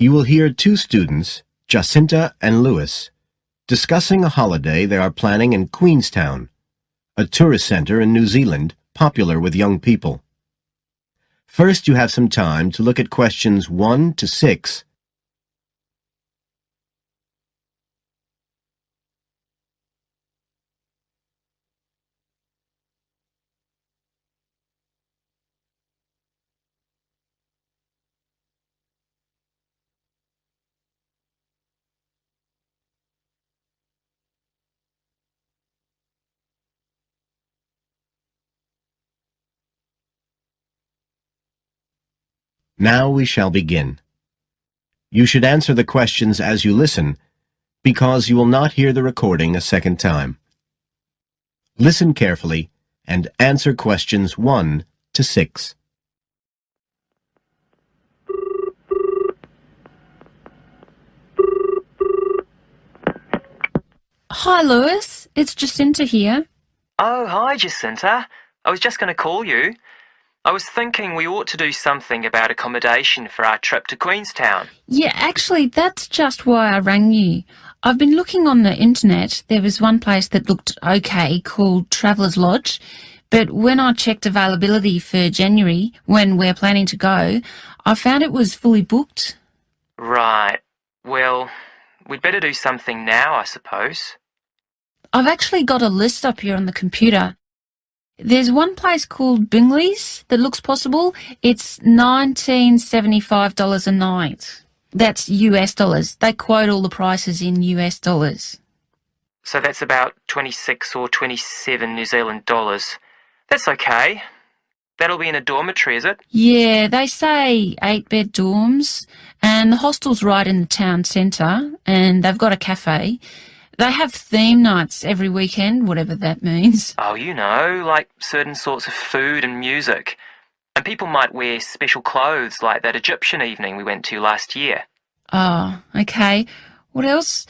You will hear two students, Jacinta and Lewis, discussing a holiday they are planning in Queenstown, a tourist center in New Zealand popular with young people. First, you have some time to look at questions 1 to 6. Now we shall begin. You should answer the questions as you listen, because you will not hear the recording a second time. Listen carefully and answer questions 1 to 6. Hi, Lewis. It's Jacinta here. Oh, hi, Jacinta. I was just going to call you. I was thinking we ought to do something about accommodation for our trip to Queenstown. Yeah, actually, that's just why I rang you. I've been looking on the internet. There was one place that looked okay called Traveller's Lodge, but when I checked availability for January, when we're planning to go, I found it was fully booked. Right. Well, we'd better do something now, I suppose. I've actually got a list up here on the computer. There's one place called Bingley's that looks possible. It's $19.75 a night. That's US dollars. They quote all the prices in US dollars. So that's about 26 or 27 New Zealand dollars. That's okay. That'll be in a dormitory, is it? Yeah, they say 8-bed dorms, and the hostel's right in the town centre, and they've got a cafe. They have theme nights every weekend, whatever that means. Oh, you know, like certain sorts of food and music. And people might wear special clothes like that Egyptian evening we went to last year. Oh, okay. What else?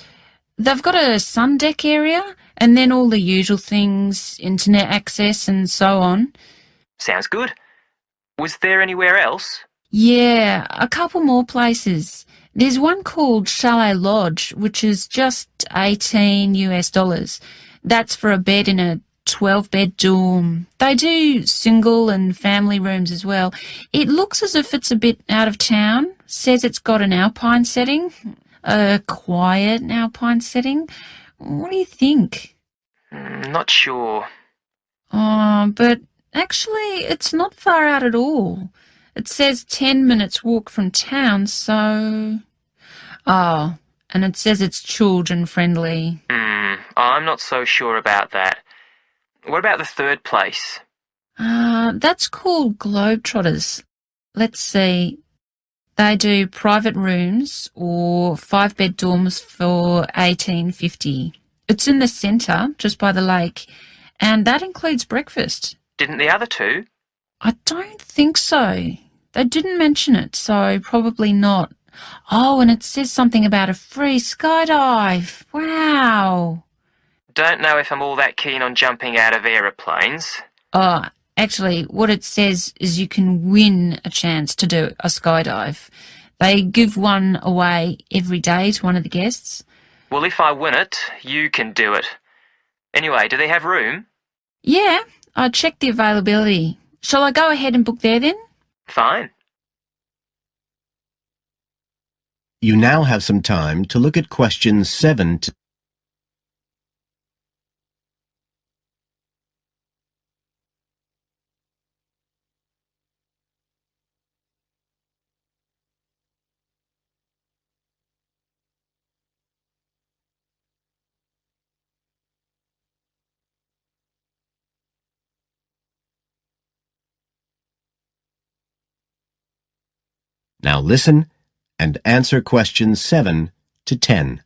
They've got a sun deck area, and then all the usual things, internet access and so on. Sounds good. Was there anywhere else? Yeah, a couple more places. There's one called Chalet Lodge, which is just 18 US dollars. That's for a bed in a 12-bed dorm. They do single and family rooms as well. It looks as if it's a bit out of town. Says it's got an alpine setting, a quiet alpine setting. What do you think? Not sure. Oh, but actually it's not far out at all. It says 10 minutes walk from town, so... Oh, and it says it's children-friendly. I'm not so sure about that. What about the third place? That's called Globetrotters. Let's see. They do private rooms or 5-bed dorms for $18.50. It's in the centre, just by the lake, and that includes breakfast. Didn't the other two? I don't think so. They didn't mention it, so probably not. Oh, and it says something about a free skydive. Wow. Don't know if I'm all that keen on jumping out of aeroplanes. Oh, actually, what it says is you can win a chance to do a skydive. They give one away every day to one of the guests. Well, if I win it, you can do it. Anyway, do they have room? Yeah, I checked the availability. Shall I go ahead and book there then? Fine. You now have some time to look at questions 7 to... Now listen and answer questions 7 to 10.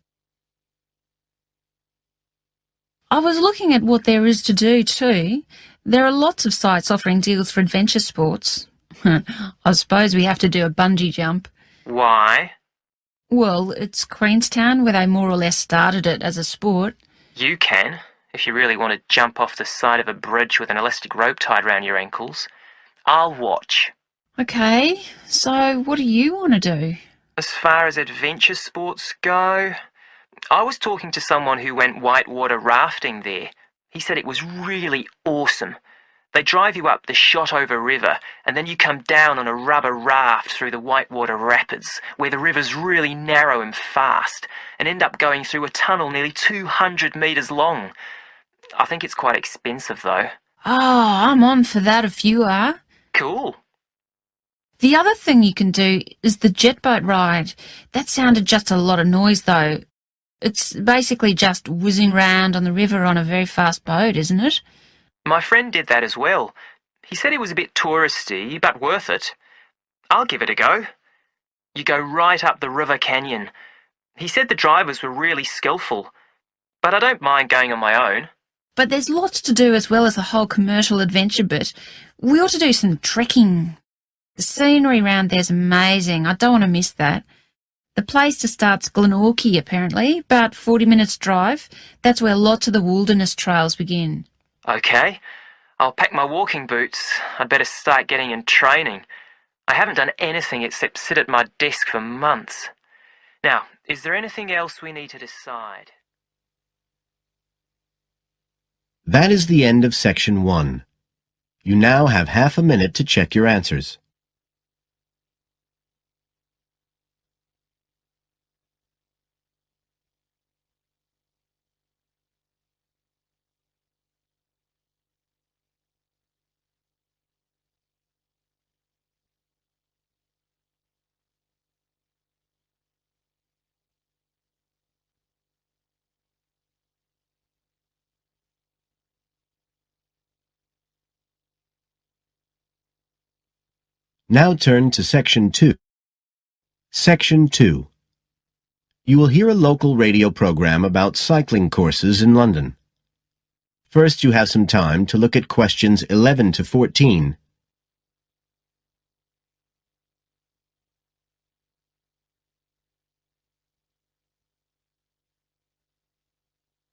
I was looking at what there is to do too. There are lots of sites offering deals for adventure sports. I suppose we have to do a bungee jump. Why? Well, it's Queenstown where they more or less started it as a sport. You can, if you really want to jump off the side of a bridge with an elastic rope tied round your ankles. I'll watch. Okay, so what do you want to do? As far as adventure sports go, I was talking to someone who went whitewater rafting there. He said it was really awesome. They drive you up the Shotover River, and then you come down on a rubber raft through the whitewater rapids, where the river's really narrow and fast, and end up going through a tunnel nearly 200 metres long. I think it's quite expensive, though. Oh, I'm on for that if you are. Cool. The other thing you can do is the jet boat ride. That sounded just a lot of noise, though. It's basically just whizzing round on the river on a very fast boat, isn't it? My friend did that as well. He said it was a bit touristy, but worth it. I'll give it a go. You go right up the river canyon. He said the drivers were really skillful, but I don't mind going on my own. But there's lots to do as well as the whole commercial adventure bit. We ought to do some trekking. The scenery around there's amazing. I don't want to miss that. The place to start's Glenorchy, apparently, about 40 minutes drive. That's where lots of the wilderness trails begin. Okay, I'll pack my walking boots. I'd better start getting in training. I haven't done anything except sit at my desk for months. Now, is there anything else we need to decide? That is the end of Section 1. You now have half a minute to check your answers. Now turn to Section 2. Section 2. You will hear a local radio program about cycling courses in London. First, you have some time to look at questions 11 to 14.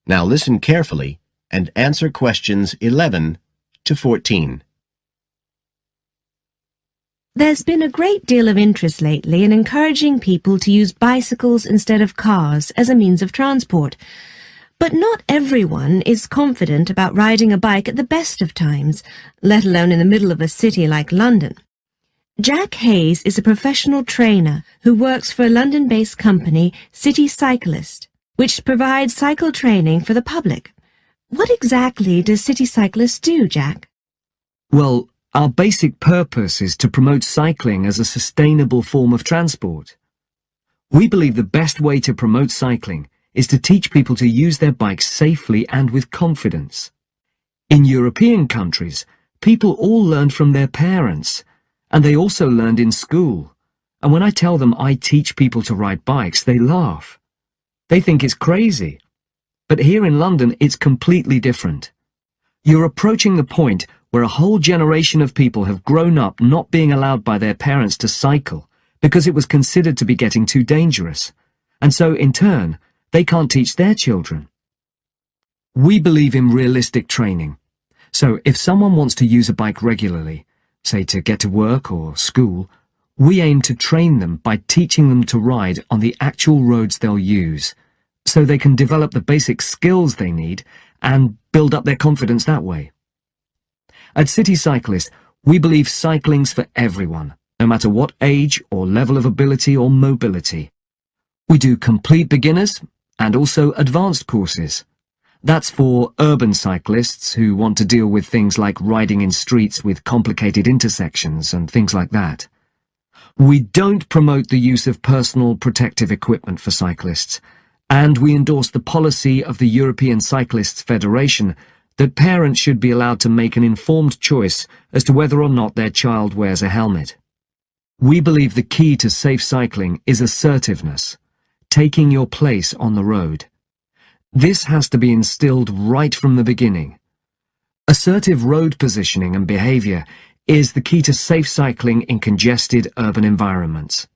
Now listen carefully and answer questions 11 to 14. There's been a great deal of interest lately in encouraging people to use bicycles instead of cars as a means of transport. But not everyone is confident about riding a bike at the best of times, let alone in the middle of a city like London. Jack Hayes is a professional trainer who works for a London-based company, City Cyclist, which provides cycle training for the public. What exactly does City Cyclist do, Jack? Well, our basic purpose is to promote cycling as a sustainable form of transport. We believe the best way to promote cycling is to teach people to use their bikes safely and with confidence. In European countries, people all learned from their parents, and they also learned in school. And when I tell them I teach people to ride bikes, they laugh. They think it's crazy. But here in London, it's completely different. You're approaching the point where a whole generation of people have grown up not being allowed by their parents to cycle because it was considered to be getting too dangerous, and so, in turn, they can't teach their children. We believe in realistic training, so if someone wants to use a bike regularly, say to get to work or school, we aim to train them by teaching them to ride on the actual roads they'll use, so they can develop the basic skills they need and build up their confidence that way. At City Cyclist, we believe cycling's for everyone, no matter what age or level of ability or mobility. We do complete beginners and also advanced courses. That's for urban cyclists who want to deal with things like riding in streets with complicated intersections and things like that. We don't promote the use of personal protective equipment for cyclists, and we endorse the policy of the European Cyclists Federation that parents should be allowed to make an informed choice as to whether or not their child wears a helmet. We believe the key to safe cycling is assertiveness, taking your place on the road. This has to be instilled right from the beginning. Assertive road positioning and behaviour is the key to safe cycling in congested urban environments.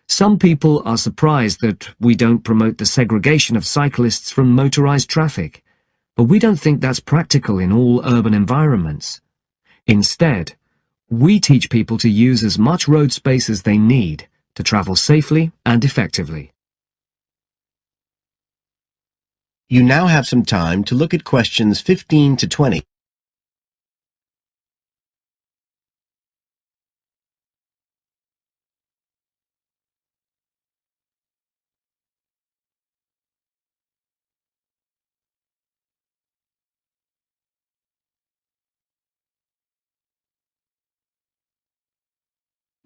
Some people are surprised that we don't promote the segregation of cyclists from motorised traffic, but we don't think that's practical in all urban environments. Instead, we teach people to use as much road space as they need to travel safely and effectively. You now have some time to look at questions 15 to 20.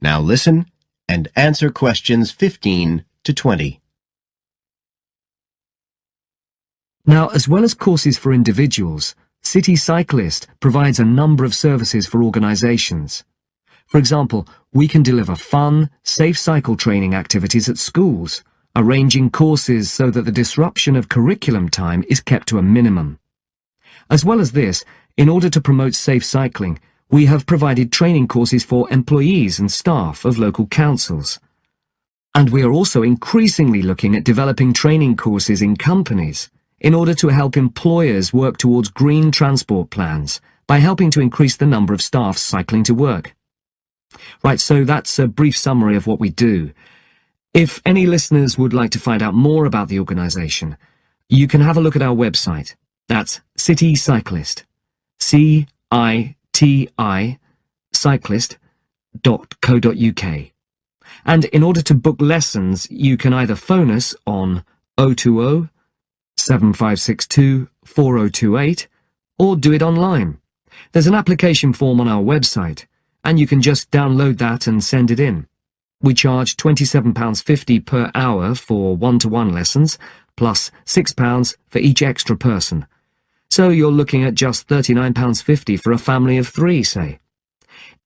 Now listen and answer questions 15 to 20. Now, as well as courses for individuals, City Cyclist provides a number of services for organisations. For example, we can deliver fun, safe cycle training activities at schools, arranging courses so that the disruption of curriculum time is kept to a minimum. As well as this, in order to promote safe cycling, we have provided training courses for employees and staff of local councils. And we are also increasingly looking at developing training courses in companies in order to help employers work towards green transport plans by helping to increase the number of staff cycling to work. Right, so that's a brief summary of what we do. If any listeners would like to find out more about the organisation, you can have a look at our website. That's City Cyclist. CITI cyclist.co.uk. And in order to book lessons, you can either phone us on 020 7562 4028 or do it online. There's an application form on our website, and you can just download that and send it in. We charge £27.50 per hour for one-to-one lessons, plus £6 for each extra person. So you're looking at just £39.50 for a family of 3, say.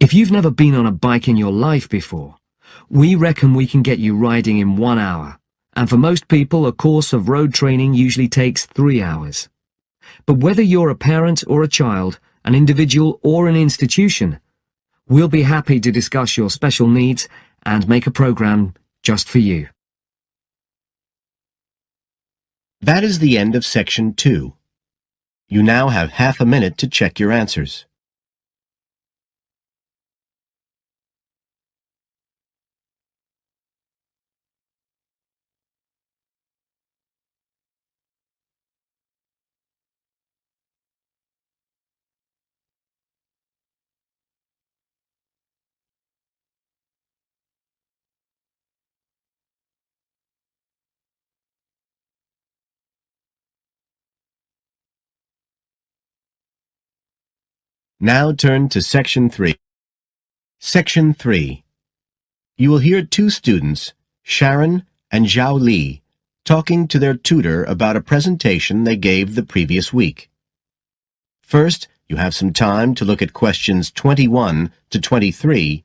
If you've never been on a bike in your life before, we reckon we can get you riding in 1 hour, and for most people a course of road training usually takes 3 hours. But whether you're a parent or a child, an individual or an institution, we'll be happy to discuss your special needs and make a program just for you. That is the end of Section 2. You now have half a minute to check your answers. Now turn to Section 3. Section 3. You will hear 2 students, Sharon and Zhao Li, talking to their tutor about a presentation they gave the previous week. First, you have some time to look at questions 21 to 23.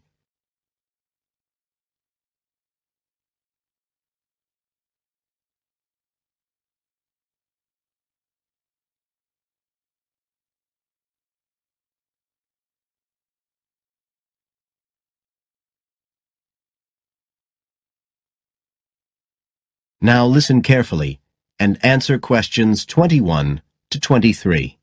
Now listen carefully and answer questions 21 to 23.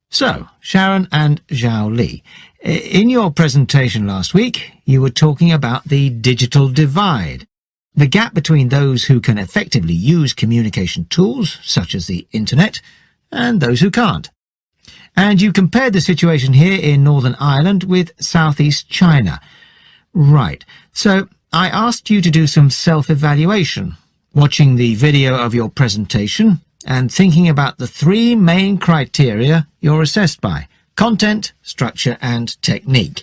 So, Sharon and Zhao Li, in your presentation last week, you were talking about the digital divide, the gap between those who can effectively use communication tools, such as the internet, and those who can't. And you compared the situation here in Northern Ireland with Southeast China. Right, so I asked you to do some self-evaluation, watching the video of your presentation and thinking about the 3 main criteria you're assessed by: content, structure and technique.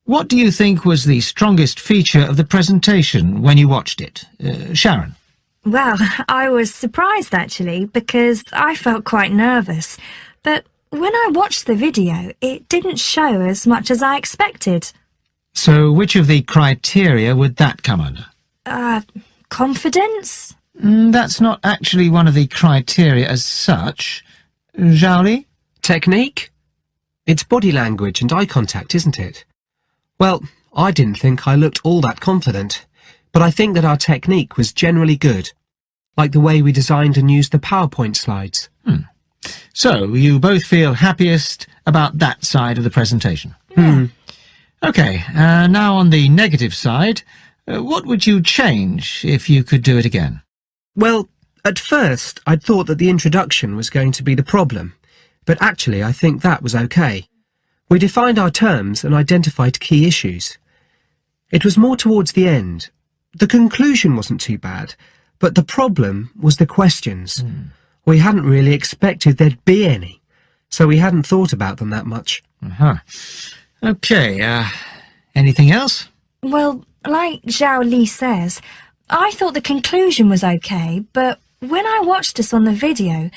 What do you think was the strongest feature of the presentation when you watched it? Sharon? Well, I was surprised actually, because I felt quite nervous. But when I watched the video, it didn't show as much as I expected. So which of the criteria would that come under? Confidence? That's not actually one of the criteria as such. Zhao Li? Technique? It's body language and eye contact, isn't it? Well, I didn't think I looked all that confident, but I think that our technique was generally good, like the way we designed and used the PowerPoint slides. So, you both feel happiest about that side of the presentation? OK, now on the negative side, what would you change if you could do it again? Well, at first I'd thought that the introduction was going to be the problem, but actually I think that was okay. We defined our terms and identified key issues. It was more towards the end. The conclusion wasn't too bad, but the problem was the questions. We hadn't really expected there'd be any, so we hadn't thought about them that much. OK, anything else? Well, like Zhao Li says, I thought the conclusion was okay, but when I watched us on the video,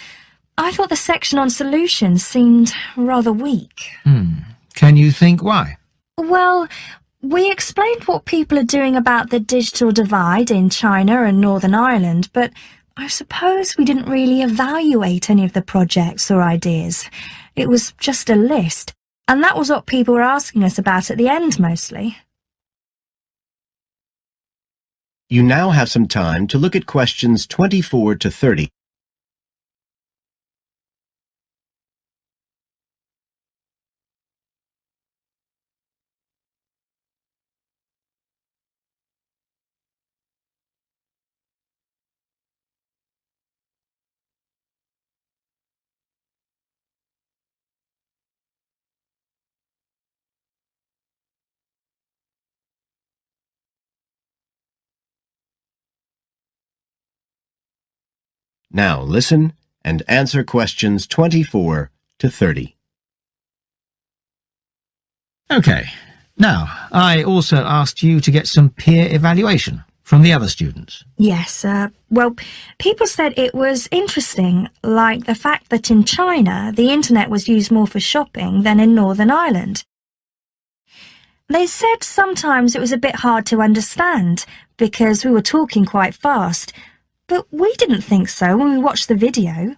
I thought the section on solutions seemed rather weak. Can you think why? Well, we explained what people are doing about the digital divide in China and Northern Ireland, but I suppose we didn't really evaluate any of the projects or ideas. It was just a list, and that was what people were asking us about at the end mostly. You now have some time to look at questions 24 to 30. Now listen and answer questions 24 to 30. OK, now I also asked you to get some peer evaluation from the other students. Yes, well, people said it was interesting, like the fact that in China the internet was used more for shopping than in Northern Ireland. They said sometimes it was a bit hard to understand because we were talking quite fast, but we didn't think so when we watched the video.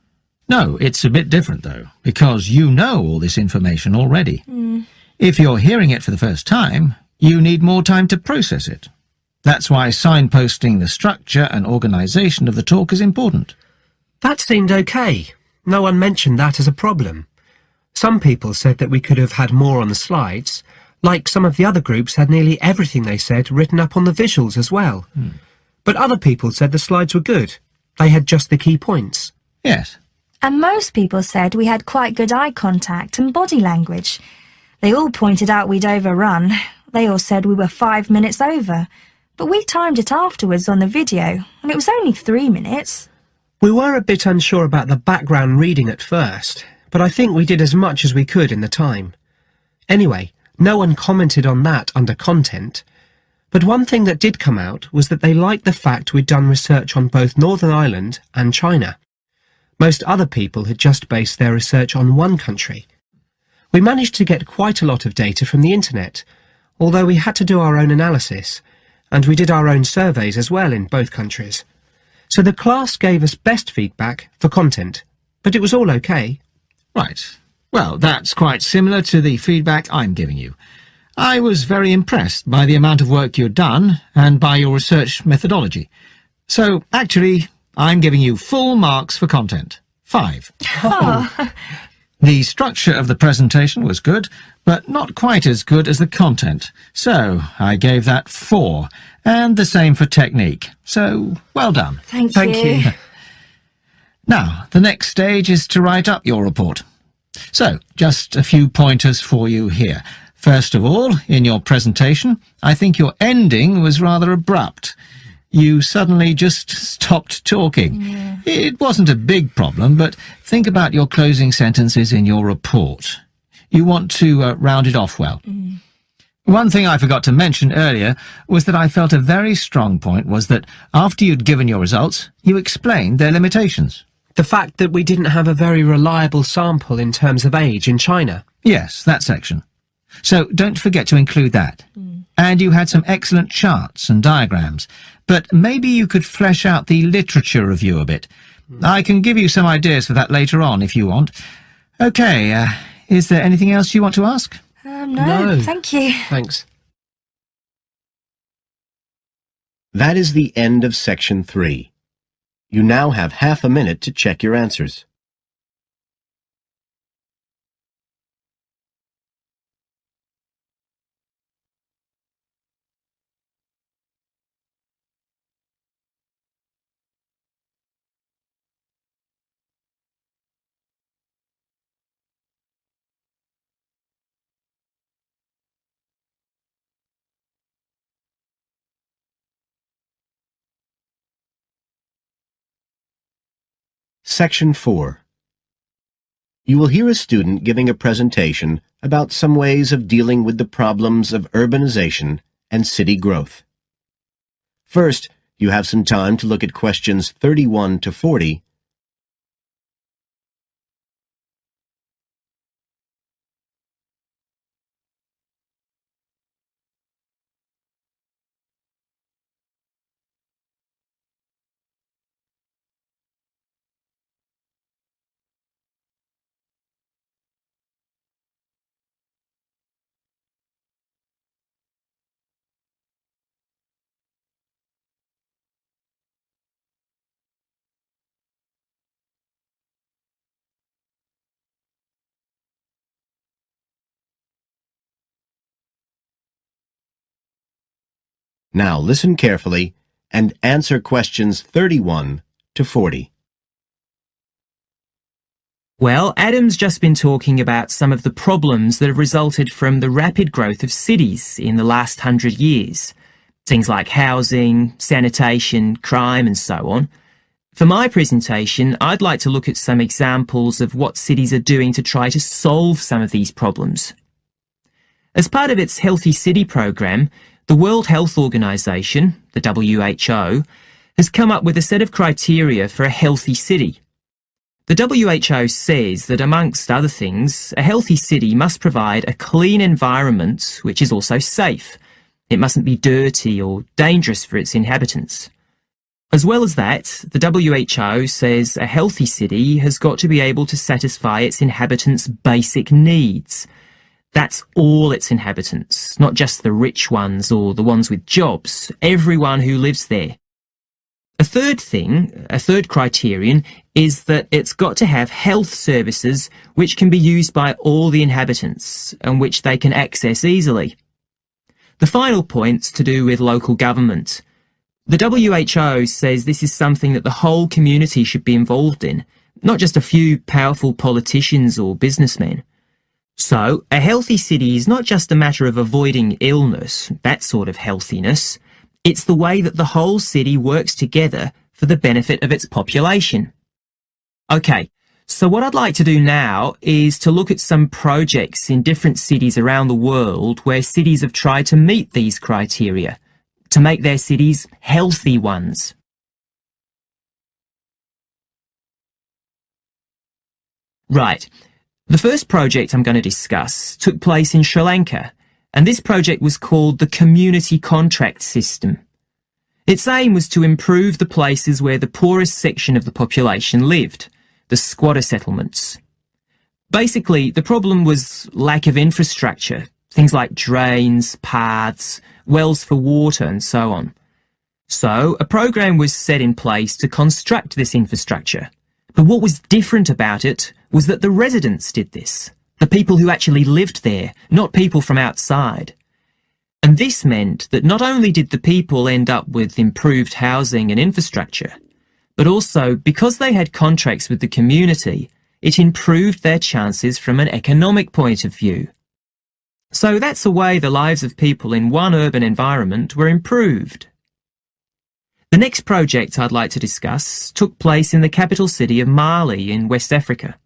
No, it's a bit different though, because you know all this information already. If you're hearing it for the first time, you need more time to process it. That's why signposting the structure and organisation of the talk is important. That seemed okay. No one mentioned that as a problem. Some people said that we could have had more on the slides, like some of the other groups had nearly everything they said written up on the visuals as well. But other people said the slides were good. They had just the key points. Yes. And most people said we had quite good eye contact and body language. They all pointed out we'd overrun. They all said we were 5 minutes over. But we timed it afterwards on the video, and it was only 3 minutes. We were a bit unsure about the background reading at first, but I think we did as much as we could in the time. Anyway, no one commented on that under content. But one thing that did come out was that they liked the fact we'd done research on both Northern Ireland and China. Most other people had just based their research on one country. We managed to get quite a lot of data from the internet, although we had to do our own analysis, and we did our own surveys as well in both countries. So the class gave us best feedback for content, but it was all okay. Right. Well, that's quite similar to the feedback I'm giving you. I was very impressed by the amount of work you'd done and by your research methodology. So, actually, I'm giving you full marks for content. 5. The structure of the presentation was good, but not quite as good as the content. So, I gave that 4. And the same for technique. So, well done. Thank you. Now, the next stage is to write up your report. So, just a few pointers for you here. First of all, in your presentation, I think your ending was rather abrupt. You suddenly just stopped talking. It wasn't a big problem, but think about your closing sentences in your report. You want to round it off well. One thing I forgot to mention earlier was that I felt a very strong point was that after you'd given your results, you explained their limitations. The fact that we didn't have a very reliable sample in terms of age in China. Yes, that section. So don't forget to include that. And you had some excellent charts and diagrams, but maybe you could flesh out the literature review a bit. I can give you some ideas for that later on if you want. Okay, is there anything else you want to ask? No, thank you. Thanks. That is the end of section 3. You now have half a minute to check your answers. Section 4. You will hear a student giving a presentation about some ways of dealing with the problems of urbanization and city growth. First, you have some time to look at questions 31 to 40. Now listen carefully and answer questions 31 to 40. Well, Adam's just been talking about some of the problems that have resulted from the rapid growth of cities in the last 100 years. Things like housing, sanitation, crime and so on. For my presentation, I'd like to look at some examples of what cities are doing to try to solve some of these problems. As part of its Healthy City program, the World Health Organization, the WHO, has come up with a set of criteria for a healthy city. The WHO says that, amongst other things, a healthy city must provide a clean environment which is also safe. It mustn't be dirty or dangerous for its inhabitants. As well as that, the WHO says a healthy city has got to be able to satisfy its inhabitants' basic needs. That's all its inhabitants, not just the rich ones or the ones with jobs, everyone who lives there. A third criterion, is that it's got to have health services which can be used by all the inhabitants and which they can access easily. The final point's to do with local government. The WHO says this is something that the whole community should be involved in, not just a few powerful politicians or businessmen. So, a healthy city is not just a matter of avoiding illness, that sort of healthiness. It's the way that the whole city works together for the benefit of its population. Okay, so what I'd like to do now is to look at some projects in different cities around the world where cities have tried to meet these criteria, to make their cities healthy ones. Right. The first project I'm going to discuss took place in Sri Lanka, and this project was called the Community Contract System. Its aim was to improve the places where the poorest section of the population lived, the squatter settlements. Basically, the problem was lack of infrastructure, things like drains, paths, wells for water and so on. So, a program was set in place to construct this infrastructure. But what was different about it was that the residents did this, the people who actually lived there, not people from outside. And this meant that not only did the people end up with improved housing and infrastructure, but also, because they had contracts with the community, it improved their chances from an economic point of view. So that's a way the lives of people in one urban environment were improved. The next project I'd like to discuss took place in the capital city of Mali in West Africa.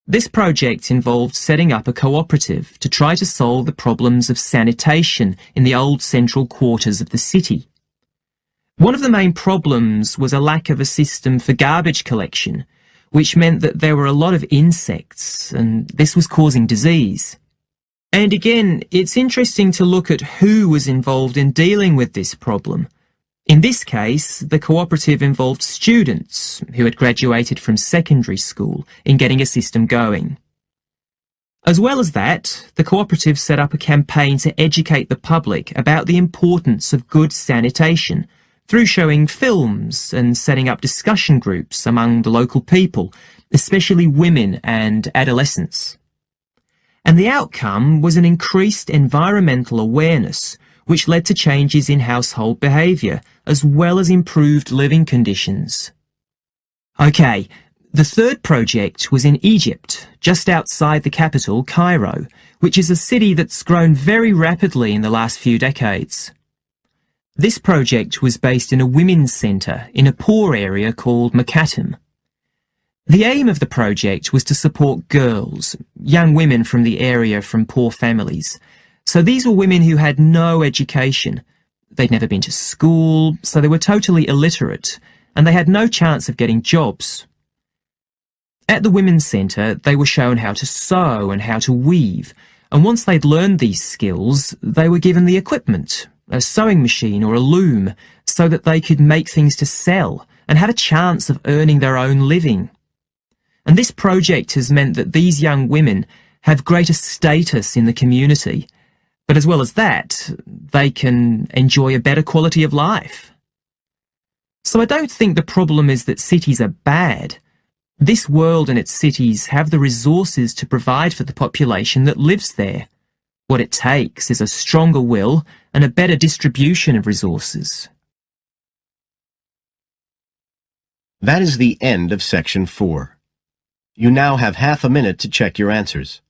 This project involved setting up a cooperative to try to solve the problems of sanitation in the old central quarters of the city. One of the main problems was a lack of a system for garbage collection, which meant that there were a lot of insects, and this was causing disease. And again, it's interesting to look at who was involved in dealing with this problem. In this case, the cooperative involved students who had graduated from secondary school in getting a system going. As well as that, the cooperative set up a campaign to educate the public about the importance of good sanitation through showing films and setting up discussion groups among the local people, especially women and adolescents. And the outcome was an increased environmental awareness, which led to changes in household behaviour, as well as improved living conditions. Okay, the third project was in Egypt, just outside the capital, Cairo, which is a city that's grown very rapidly in the last few decades. This project was based in a women's centre in a poor area called Makatam. The aim of the project was to support girls, young women from the area from poor families. So these were women who had no education. They'd never been to school, so they were totally illiterate, and they had no chance of getting jobs. At the Women's Centre, they were shown how to sew and how to weave, and once they'd learned these skills, they were given the equipment, a sewing machine or a loom, so that they could make things to sell and had a chance of earning their own living. And this project has meant that these young women have greater status in the community, but as well as that, they can enjoy a better quality of life. So I don't think the problem is that cities are bad. This world and its cities have the resources to provide for the population that lives there. What it takes is a stronger will and a better distribution of resources. That is the end of section 4. You now have half a minute to check your answers.